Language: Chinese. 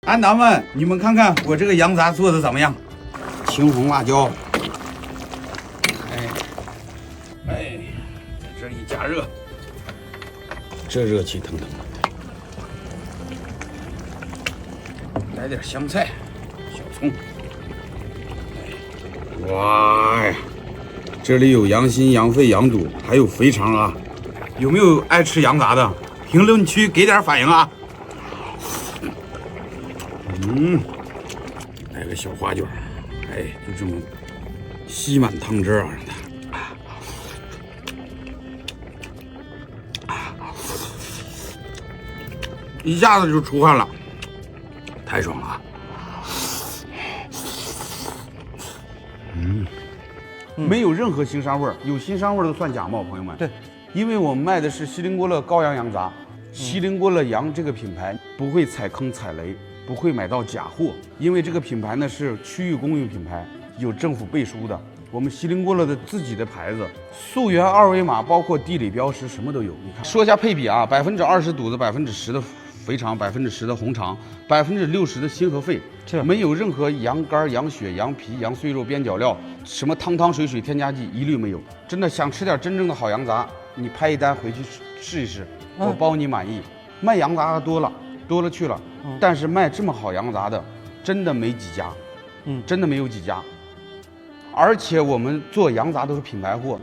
安达们，你们看看我这个羊杂做的怎么样？青红辣椒，哎，在这里加热，这热气腾腾的，来点香菜、小葱。哇呀，这里有羊心、羊肺、羊肚，还有肥肠啊！有没有爱吃羊杂的？评论区给点反应啊！来个小花卷，哎，就这么吸满汤汁啊，让它一下子就出汗了，太爽了！没有任何腥膻味儿，有腥膻味儿都算假冒，朋友们。对，因为我们卖的是锡林郭勒羔羊羊杂，锡林郭勒羊这个品牌不会踩坑踩雷，不会买到假货，因为这个品牌呢是区域公用品牌，有政府背书的。我们锡林郭勒的自己的牌子，溯源二维码，包括地理标识，什么都有。你看，说一下配比啊，20%肚子，10%的肥肠，10%的红肠，60%的心和肺，没有任何羊肝、羊血、羊皮、羊碎肉、边角料，什么汤水水添加剂一律没有。真的想吃点真正的好羊杂，你拍一单回去试一试，我包你满意。卖羊杂的多了去了，但是卖这么好羊杂的，真的没几家，真的没有几家。而且我们做羊杂都是品牌货。